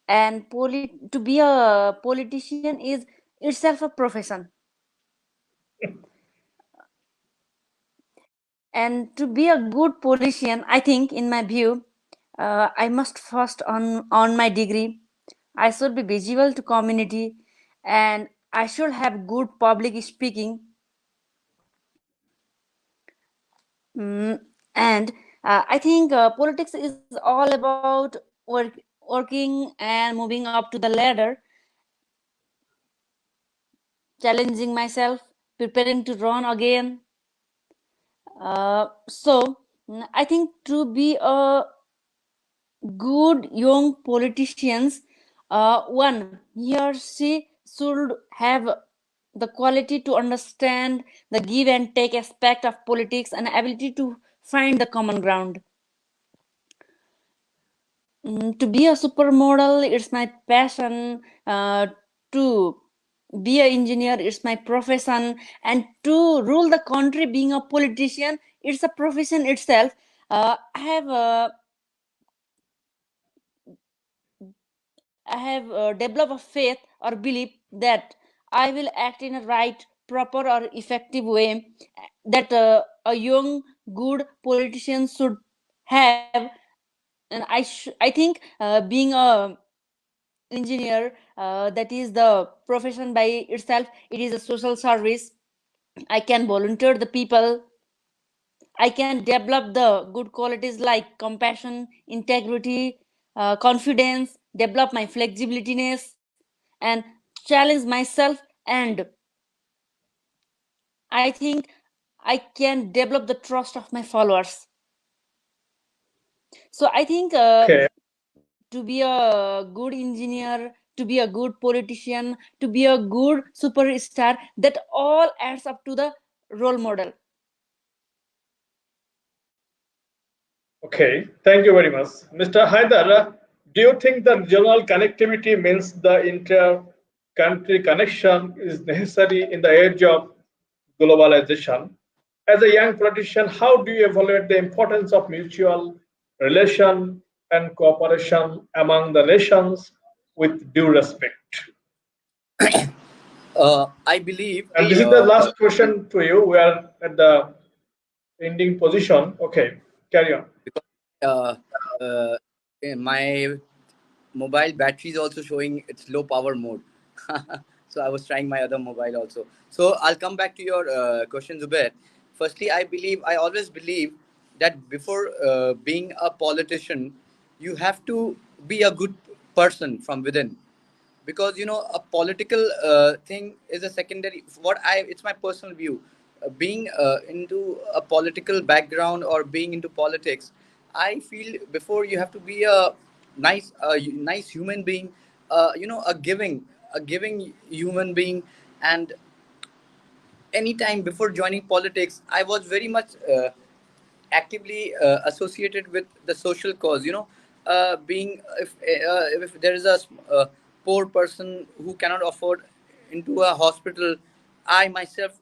and to be a politician is itself a profession. And to be a good politician, I think, in my view, I must first on my degree. I should be visible to community, and I should have good public speaking. And I think politics is all about working and moving up to the ladder, challenging myself, preparing to run again. So I think to be a good young politicians, one, he or she should have the quality to understand the give and take aspect of politics and ability to find the common ground. To be a supermodel, it's my passion to be an engineer, it's my profession, and to rule the country, being a politician, it's a profession itself. I have developed a faith or belief that I will act in a right, proper, or effective way that a young, good politician should have. And I think being a engineer, that is the profession by itself. It is a social service. I can volunteer the people. I can develop the good qualities like compassion, integrity, confidence, develop my flexibilityness, and challenge myself. And I think I can develop the trust of my followers. So I think Okay. to be a good engineer, to be a good politician, to be a good superstar, that all adds up to the role model. Okay, thank you very much. Mr. Haidar, do you think that regional connectivity means the inter-country connection is necessary in the age of globalization? As a young politician, how do you evaluate the importance of mutual relation and cooperation among the nations with due respect? I believe And this is the last question to you. We are at the ending position. Okay, carry on. because uh, my mobile battery is also showing its low power mode. So I was trying my other mobile also. So I'll come back to your question, Zubair. Firstly, I always believe that before being a politician, you have to be a good person from within, because a political thing is a secondary. It's my personal view. Being into a political background or being into politics, I feel before you have to be a nice human being, a giving human being. And anytime before joining politics, I was very much actively associated with the social cause. Being if there is a poor person who cannot afford into a hospital, I myself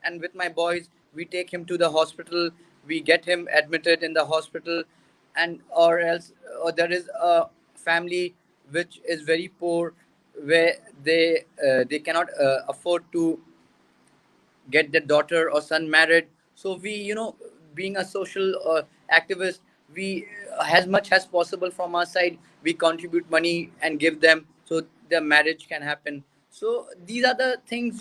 and with my boys, we take him to the hospital, we get him admitted in the hospital. And or else, or there is a family which is very poor, where they cannot afford to get their daughter or son married. So we, being a social activist, we as much as possible from our side, we contribute money and give them so their marriage can happen. So these are the things,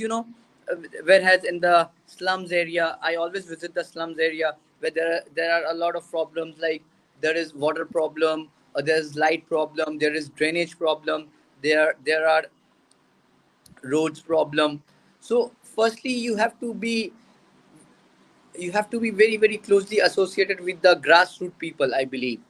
whereas in the slums area, I always visit the slums area, where there are a lot of problems, like there is water problem, or there's light problem, there is drainage problem, there are roads problem. So firstly, you have to be very, very closely associated with the grassroots people, I believe,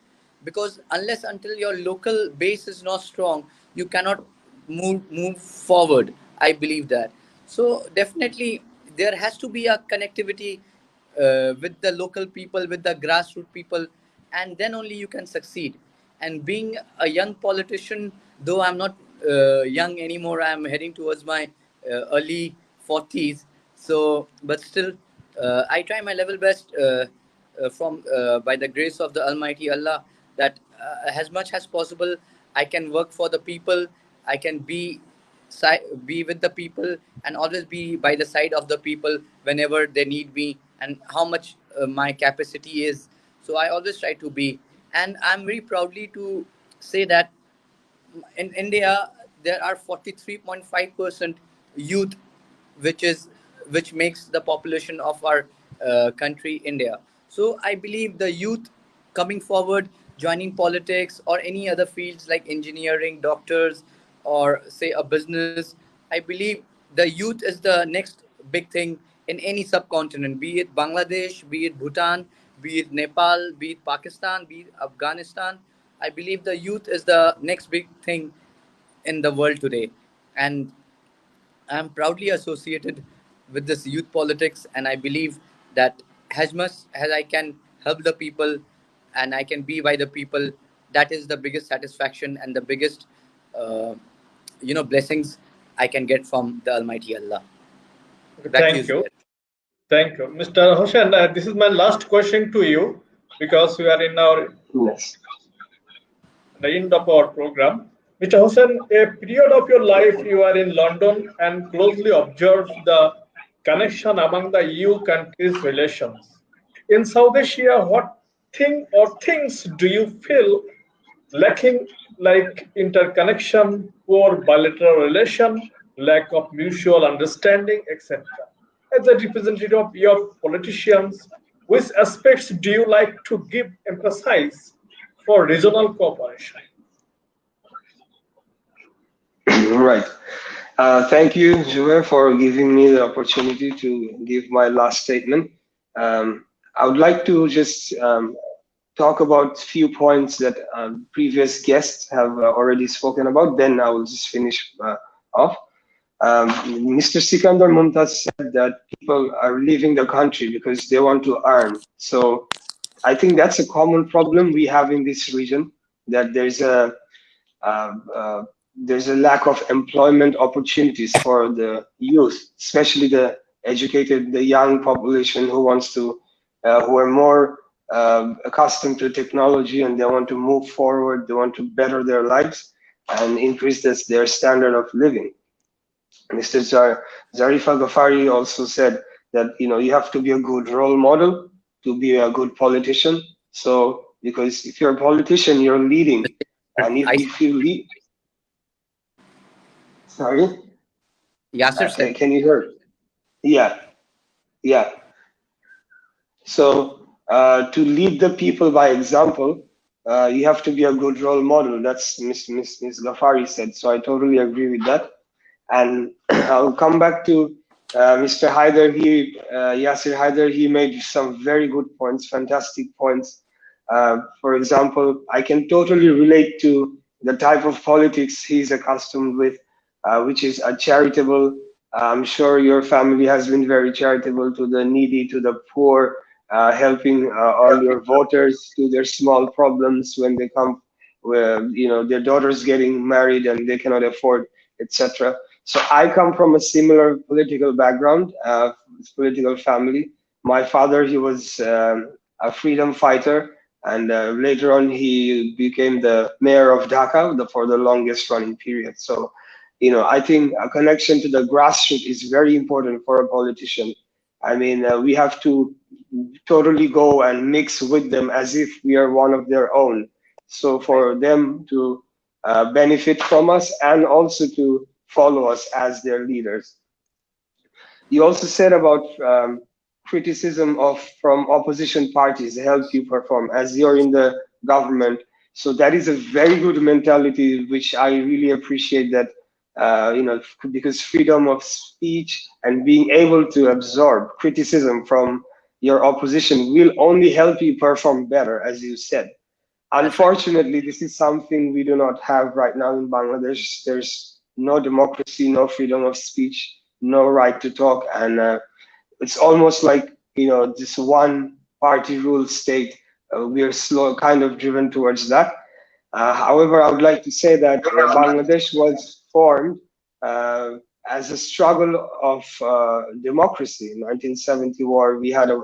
because unless until your local base is not strong, you cannot move forward, I believe that. So definitely there has to be a connectivity with the local people, with the grassroots people, and then only you can succeed. And being a young politician, though I'm not young anymore, I'm heading towards my early 40s. So, but still, I try my level best, from by the grace of the Almighty Allah, that as much as possible I can work for the people. I can be with the people, and always be by the side of the people whenever they need me, and how much my capacity is. So I always try to be, and I'm very proudly to say that in India there are 43.5% youth, which is which makes the population of our country, India. So I believe the youth coming forward, joining politics or any other fields like engineering, doctors, or say a business, I believe the youth is the next big thing in any subcontinent, be it Bangladesh, be it Bhutan, be it Nepal, be it Pakistan, be it Afghanistan. I believe the youth is the next big thing in the world today. And I'm proudly associated with this youth politics, and I believe that as much as I can help the people and I can be by the people, that is the biggest satisfaction and the biggest, uh, blessings I can get from the Almighty Allah. Okay, Back to you, thank you. Zubair. Thank you. Mr. Hossein, this is my last question to you because we are in our Yes. the end of our program. Mr. Hossein, a period of your life you are in London and closely observed the connection among the EU countries' relations. In South Asia, what thing or things do you feel lacking, like interconnection, poor bilateral relation, lack of mutual understanding, etc.? As a representative of your politicians, which aspects do you like to give emphasis for regional cooperation? Right. Thank you, Jubair, for giving me the opportunity to give my last statement. I would like to just talk about few points that previous guests have already spoken about. Then I will just finish off. Mr. Sikandar Mumtaz said that people are leaving the country because they want to earn. So I think that's a common problem we have in this region, that uh, uh, there's a lack of employment opportunities for the youth, especially the educated, the young population who wants to, who are more accustomed to technology and they want to move forward, they want to better their lives and increase their standard of living. Mr. Zarifa Ghaffari also said that you have to be a good role model to be a good politician. So because if you're a politician, you're leading, and I if you lead, sorry, Yasser said. can you hear? Yeah, yeah. So to lead the people by example, you have to be a good role model. That's Miss Ghaffari said. So I totally agree with that. And I'll come back to Mr. Haider. Yasser Haider, he made some very good points, fantastic points. For example, I can totally relate to the type of politics he's accustomed with, which is a charitable. I'm sure your family has been very charitable to the needy, to the poor, helping all your voters to their small problems when they come, where their daughter's getting married and they cannot afford, etc. So I come from a similar political background, political family. My father, he was a freedom fighter, and later on he became the mayor of Dhaka for the longest running period. So, I think a connection to the grassroots is very important for a politician. I mean, we have to totally go and mix with them as if we are one of their own. So for them to benefit from us and also to follow us as their leaders. You also said about criticism of from opposition parties help you perform as you're in the government. So that is a very good mentality, which I really appreciate. That because freedom of speech and being able to absorb criticism from your opposition will only help you perform better, as you said. That's right. Unfortunately, this is something we do not have right now in Bangladesh. There's no democracy, no freedom of speech, no right to talk, and it's almost like this one party rule state. We are kind of driven towards that. However, I would like to say that Bangladesh was formed as a struggle of democracy. In 1970 war, we had a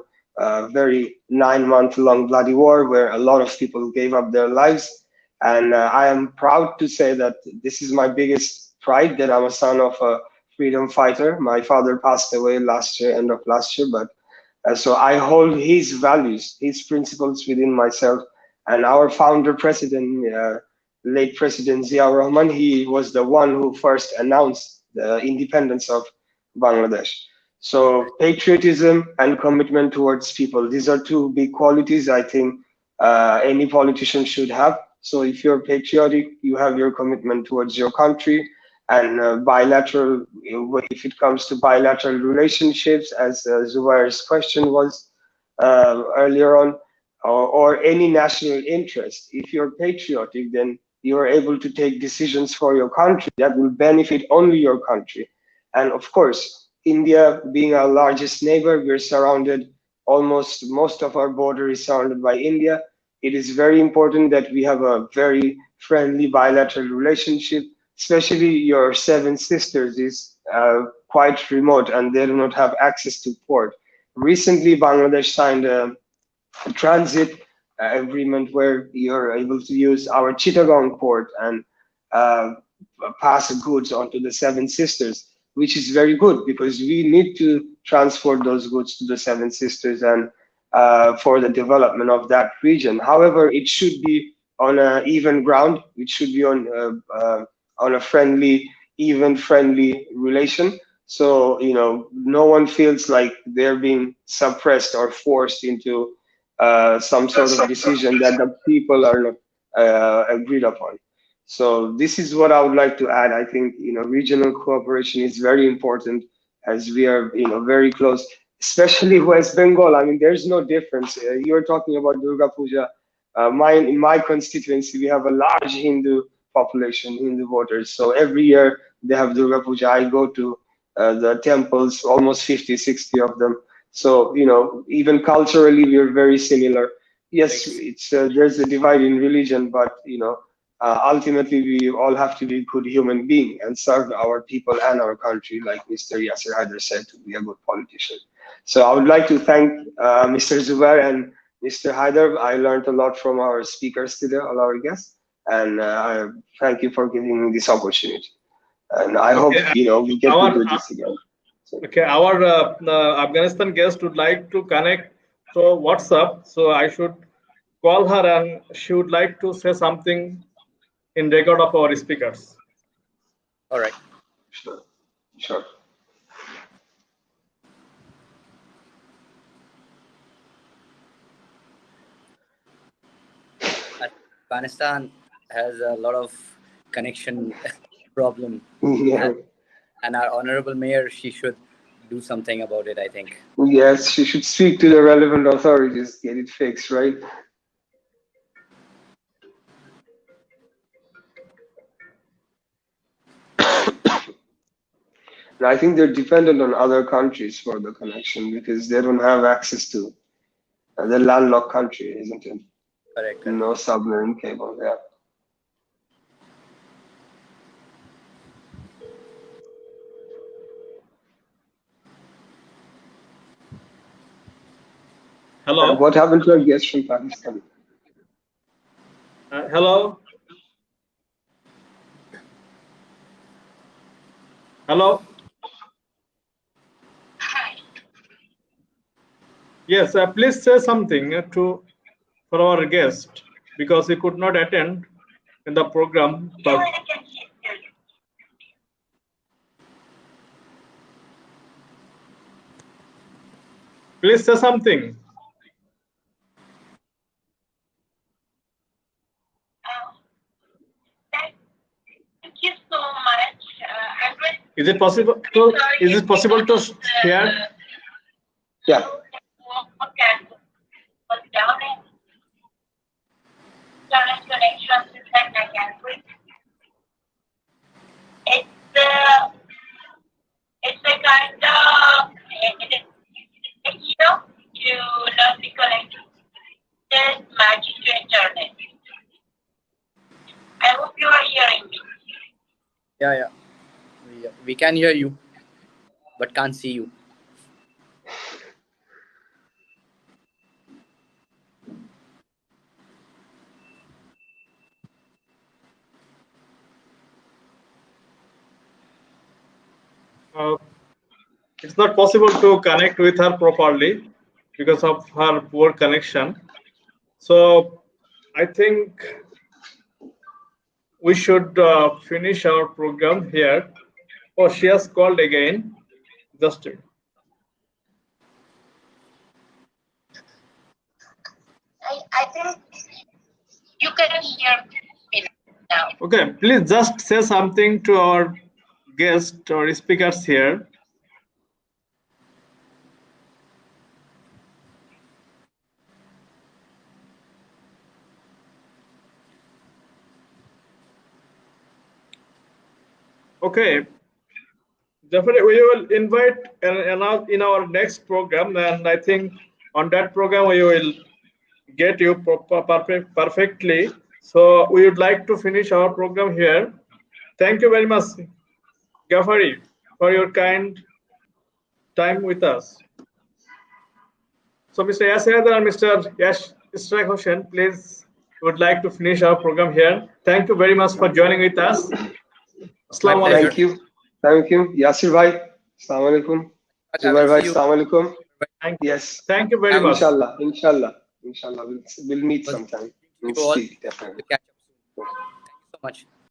very 9-month long bloody war where a lot of people gave up their lives. And I am proud to say that this is my biggest pride, that I'm a son of a freedom fighter. My father passed away last year, end of last year, but so I hold his values, his principles within myself. And our founder president, late President Ziaur Rahman, he was the one who first announced the independence of Bangladesh. So patriotism and commitment towards people, these are two big qualities I think any politician should have. So if you're patriotic, you have your commitment towards your country, and bilateral, if it comes to bilateral relationships, as Zubair's question was earlier on, or any national interest. If you're patriotic, then you are able to take decisions for your country that will benefit only your country. And of course, India being our largest neighbor, we're surrounded, almost most of our border is surrounded by India. It is very important that we have a very friendly bilateral relationship, especially your seven sisters, is quite remote and they do not have access to port. Recently, Bangladesh signed a transit agreement where you're able to use our Chittagong port and uh, pass goods onto the Seven Sisters, which is very good because we need to transport those goods to the Seven Sisters and for the development of that region. However, it should be on an even ground. It should be on a friendly, even friendly relation. So no one feels like they're being suppressed or forced into some sort of decision that the people are not agreed upon. So this is what I would like to add. I think regional cooperation is very important as we are very close, especially West Bengal. I mean, there's no difference. You're talking about Durga Puja. In my constituency, we have a large Hindu population, Hindu voters. So every year they have Durga Puja. I go to the temples, almost 50, 60 of them. So even culturally, we're very similar. Yes, it's there's a divide in religion, but ultimately we all have to be good human being and serve our people and our country, like Mr. Yasser Haider said, to be a good politician. So I would like to thank Mr. Zubair and Mr. Haider. I learned a lot from our speakers today, all our guests, and I thank you for giving me this opportunity. And I hope we get to do this again. Okay, our Afghanistan guest would like to connect to WhatsApp, so I should call her and she would like to say something in record of our speakers. All right. Sure. Afghanistan has a lot of connection problem. Yeah. And our honorable mayor, she should do something about it, I think. Yes, she should speak to the relevant authorities, get it fixed, right? And I think they're dependent on other countries for the connection because they don't have access to the landlocked country, isn't it? Correct. No submarine cable, yeah. Hello. What happened to our guest from Pakistan? Hello. Hello. Hi. Yes, please say something for our guest because he could not attend in the program. But please say something. Thank you so much. Is it possible to hear? Yeah. Connection system I can read. It's a kind of to not be connected. There's magic to internet. I hope you are hearing me. Yeah. We can hear you, but can't see you. It's not possible to connect with her properly because of her poor connection. So I think we should finish our program here. Oh, she has called again. Just I think you can hear me now. okay, please just say something to our guest or speakers here. Okay, definitely we will invite in our next program, and I think on that program we will get you perfectly. So we would like to finish our program here. Thank you very much, Ghaffari, for your kind time with us. So, Mr. Yasir and Mr. Yash Israk Hossain, please would like to finish our program here. Thank you very much for joining with us. My Assalamu pleasure. alaikum. Thank you. Yasir bhai. Assalamu alaikum. I Jubair will bhai. see you. Assalamu alaikum. Thank you. Yes. Thank you very Thank much. Inshallah. Inshallah. Inshallah. We'll meet you. sometime. You We'll all. speak definitely. We'll catch up soon. Thank you so much.